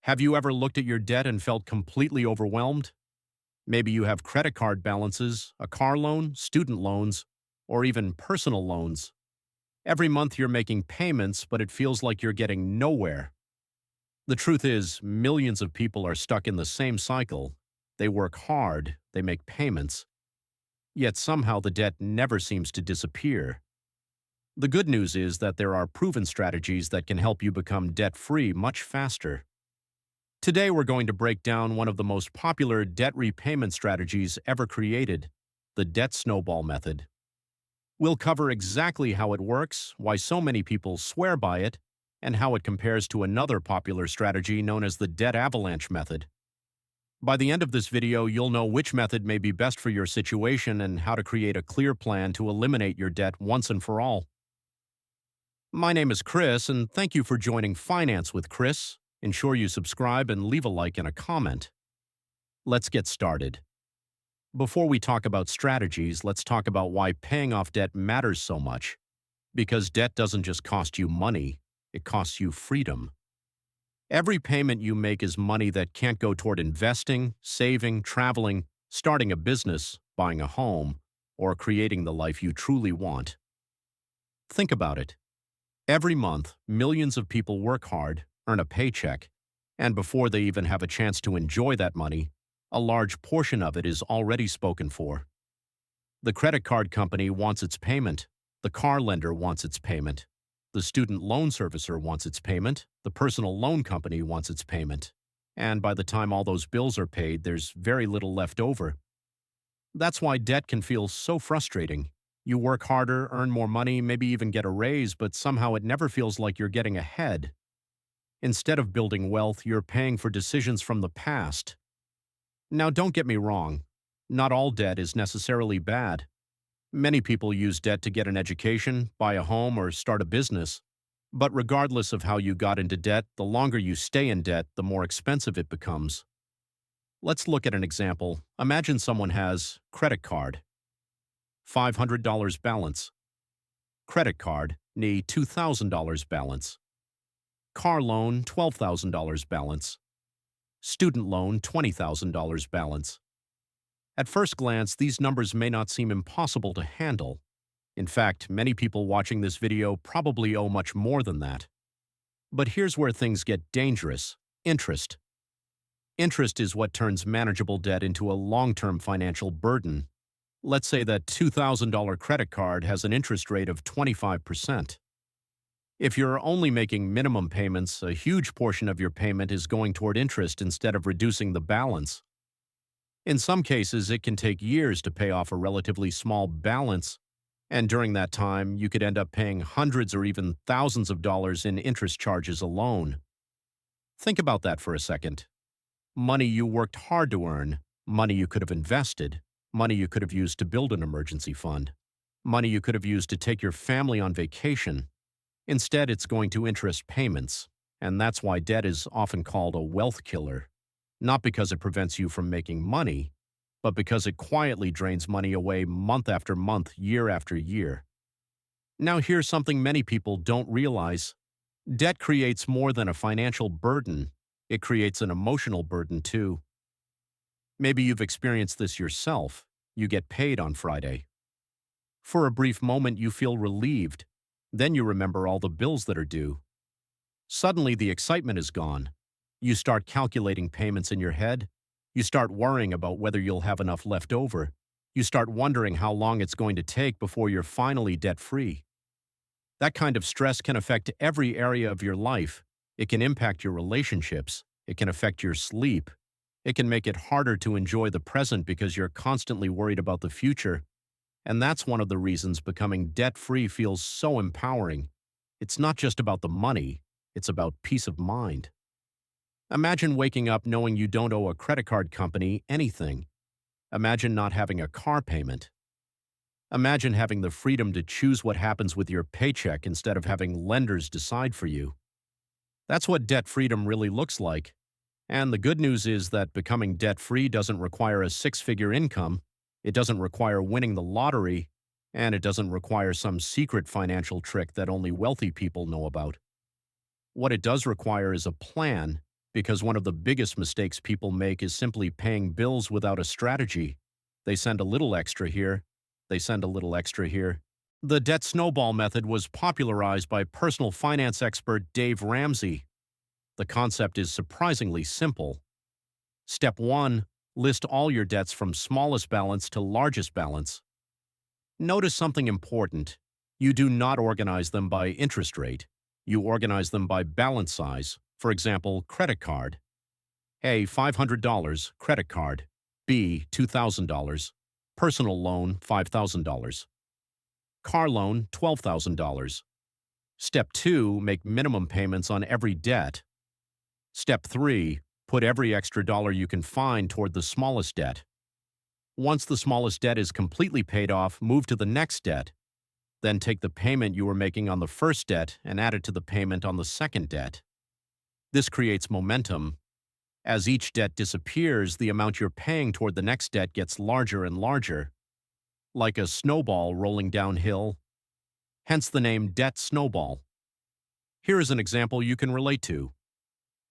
Have you ever looked at your debt and felt completely overwhelmed? Maybe you have credit card balances, a car loan, student loans, or even personal loans. Every month you're making payments, but it feels like you're getting nowhere. The truth is, millions of people are stuck in the same cycle. They work hard, they make payments, yet somehow the debt never seems to disappear. The good news is that there are proven strategies that can help you become debt-free much faster. Today we're going to break down one of the most popular debt repayment strategies ever created, the Debt Snowball Method. We'll cover exactly how it works, why so many people swear by it, and how it compares to another popular strategy known as the Debt Avalanche Method. By the end of this video, you'll know which method may be best for your situation and how to create a clear plan to eliminate your debt once and for all. My name is Chris, and thank you for joining Finance with Chris. Ensure you subscribe and leave a like and a comment. Let's get started. Before we talk about strategies, let's talk about why paying off debt matters so much. Because debt doesn't just cost you money, it costs you freedom. Every payment you make is money that can't go toward investing, saving, traveling, starting a business, buying a home, or creating the life you truly want. Think about it. Every month, millions of people work hard, earn a paycheck, and before they even have a chance to enjoy that money, a large portion of it is already spoken for. The credit card company wants its payment, the car lender wants its payment, the student loan servicer wants its payment, the personal loan company wants its payment, and by the time all those bills are paid, there's very little left over. That's why debt can feel so frustrating. You work harder, earn more money, maybe even get a raise, but somehow it never feels like you're getting ahead. Instead of building wealth, you're paying for decisions from the past. Now, don't get me wrong. Not all debt is necessarily bad. Many people use debt to get an education, buy a home, or start a business. But regardless of how you got into debt, the longer you stay in debt, the more expensive it becomes. Let's look at an example. Imagine someone has credit card, $500 balance. Credit card, need $2,000 balance. Car loan, $12,000 balance. Student loan, $20,000 balance. At first glance, these numbers may not seem impossible to handle. In fact, many people watching this video probably owe much more than that. But here's where things get dangerous: interest. Interest is what turns manageable debt into a long-term financial burden. Let's say that $2,000 credit card has an interest rate of 25%. If you're only making minimum payments, a huge portion of your payment is going toward interest instead of reducing the balance. In some cases, it can take years to pay off a relatively small balance, and during that time, you could end up paying hundreds or even thousands of dollars in interest charges alone. Think about that for a second. Money you worked hard to earn, money you could have invested, money you could have used to build an emergency fund, money you could have used to take your family on vacation. Instead, it's going to interest payments, and that's why debt is often called a wealth killer. Not because it prevents you from making money, but because it quietly drains money away month after month, year after year. Now here's something many people don't realize. Debt creates more than a financial burden. It creates an emotional burden too. Maybe you've experienced this yourself. You get paid on Friday. For a brief moment, you feel relieved. Then you remember all the bills that are due. Suddenly, the excitement is gone. You start calculating payments in your head. You start worrying about whether you'll have enough left over. You start wondering how long it's going to take before you're finally debt-free. That kind of stress can affect every area of your life. It can impact your relationships. It can affect your sleep. It can make it harder to enjoy the present because you're constantly worried about the future. And that's one of the reasons becoming debt-free feels so empowering. It's not just about the money, it's about peace of mind. Imagine waking up knowing you don't owe a credit card company anything. Imagine not having a car payment. Imagine having the freedom to choose what happens with your paycheck instead of having lenders decide for you. That's what debt freedom really looks like. And the good news is that becoming debt-free doesn't require a six-figure income. It doesn't require winning the lottery, and it doesn't require some secret financial trick that only wealthy people know about. What it does require is a plan, because one of the biggest mistakes people make is simply paying bills without a strategy. They send a little extra here, they send a little extra here. The debt snowball method was popularized by personal finance expert Dave Ramsey. The concept is surprisingly simple. Step 1. List all your debts from smallest balance to largest balance. Notice something important. You do not organize them by interest rate. You organize them by balance size. For example, credit card. A. $500, credit card. B. $2,000. Personal loan, $5,000. Car loan, $12,000. Step 2. Make minimum payments on every debt. Step 3. Put every extra dollar you can find toward the smallest debt. Once the smallest debt is completely paid off, move to the next debt. Then take the payment you were making on the first debt and add it to the payment on the second debt. This creates momentum. As each debt disappears, the amount you're paying toward the next debt gets larger and larger, like a snowball rolling downhill. Hence the name Debt Snowball. Here is an example you can relate to.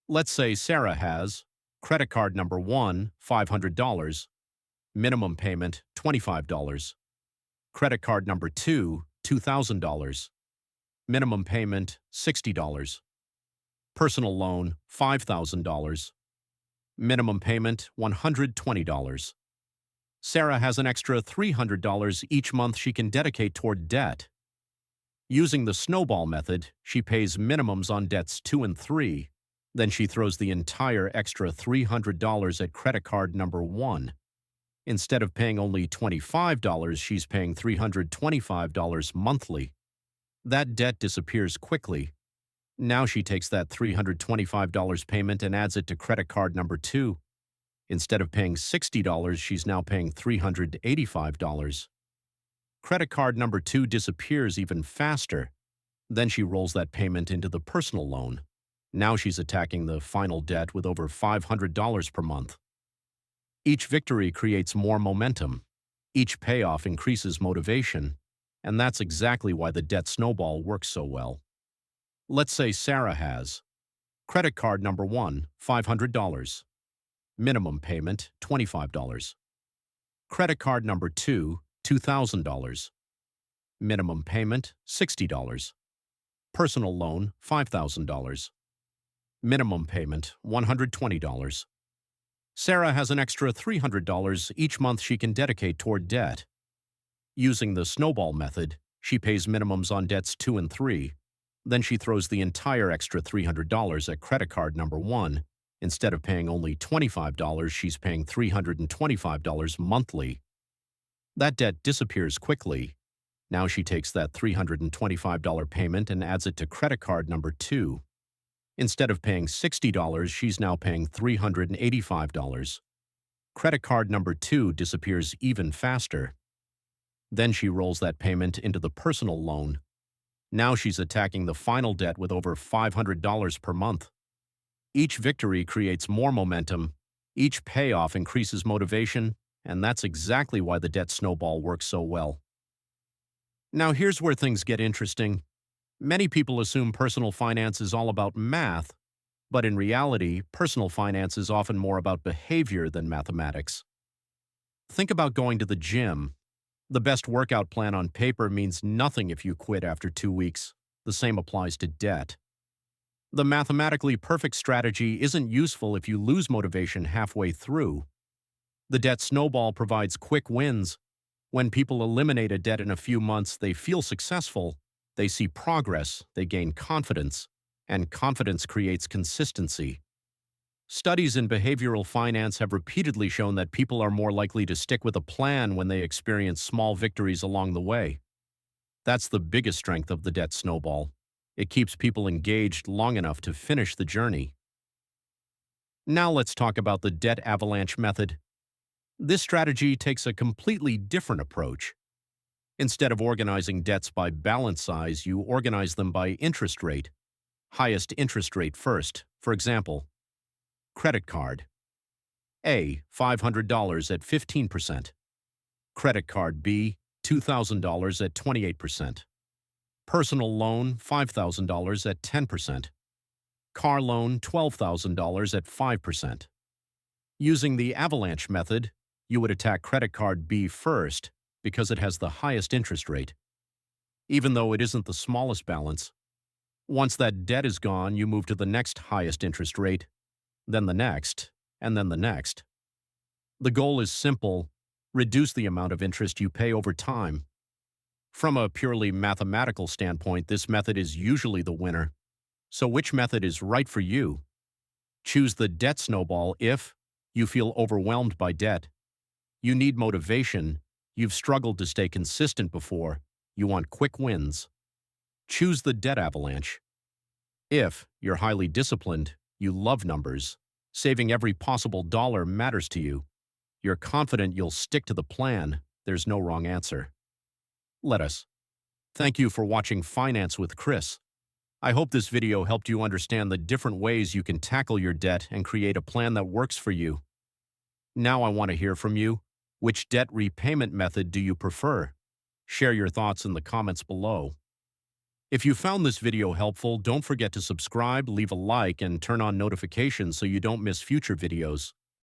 Let's say Sarah has credit card number 1, $500, minimum payment, $25. Credit card number 2, $2,000, minimum payment, $60. Personal loan, $5,000, minimum payment, $120. Sarah has an extra $300 each month she can dedicate toward debt. Using the snowball method, she pays minimums on debts 2 and 3. Then she throws the entire extra $300 at credit card number 1. Instead of paying only $25, she's paying $325 monthly. That debt disappears quickly. Now she takes that $325 payment and adds it to credit card number 2. Instead of paying $60, she's now paying $385. Credit card number 2 disappears even faster. Then she rolls that payment into the personal loan. Now she's attacking the final debt with over $500 per month. Each victory creates more momentum. Each payoff increases motivation. And that's exactly why the debt snowball works so well. Let's say Sarah has credit card number 1, $500. Minimum payment, $25. Credit card number 2, $2,000. Minimum payment, $60. Personal loan, $5,000. Minimum payment, $120. Sarah has an extra $300 each month she can dedicate toward debt. Using the snowball method, she pays minimums on debts 2 and 3. Then she throws the entire extra $300 at credit card number 1. Instead of paying only $25, she's paying $325 monthly. That debt disappears quickly. Now she takes that $325 payment and adds it to credit card number 2. Instead of paying $60, she's now paying $385. Credit card number 2 disappears even faster. Then she rolls that payment into the personal loan. Now she's attacking the final debt with over $500 per month. Each victory creates more momentum. Each payoff increases motivation, and that's exactly why the debt snowball works so well. Now here's where things get interesting. Many people assume personal finance is all about math, but in reality, personal finance is often more about behavior than mathematics. Think about going to the gym. The best workout plan on paper means nothing if you quit after 2 weeks. The same applies to debt. The mathematically perfect strategy isn't useful if you lose motivation halfway through. The debt snowball provides quick wins. When people eliminate a debt in a few months, they feel successful. They see progress, they gain confidence, and confidence creates consistency. Studies in behavioral finance have repeatedly shown that people are more likely to stick with a plan when they experience small victories along the way. That's the biggest strength of the debt snowball. It keeps people engaged long enough to finish the journey. Now let's talk about the Debt Avalanche Method. This strategy takes a completely different approach. Instead of organizing debts by balance size, you organize them by interest rate. Highest interest rate first. For example, credit card. A. $500 at 15%. Credit card B. $2,000 at 28%. Personal loan, $5,000 at 10%. Car loan, $12,000 at 5%. Using the Avalanche method, you would attack credit card B first because it has the highest interest rate, even though it isn't the smallest balance. Once that debt is gone, you move to the next highest interest rate, then the next, and then the next. The goal is simple: reduce the amount of interest you pay over time. From a purely mathematical standpoint, this method is usually the winner. So which method is right for you? Choose the debt snowball if you feel overwhelmed by debt. You need motivation. You've struggled to stay consistent before. You want quick wins. Choose the debt avalanche. If you're highly disciplined, you love numbers, saving every possible dollar matters to you. You're confident you'll stick to the plan. There's no wrong answer. Let us. Thank you for watching Finance with Chris. I hope this video helped you understand the different ways you can tackle your debt and create a plan that works for you. Now I want to hear from you. Which debt repayment method do you prefer? Share your thoughts in the comments below. If you found this video helpful, don't forget to subscribe, leave a like, and turn on notifications so you don't miss future videos.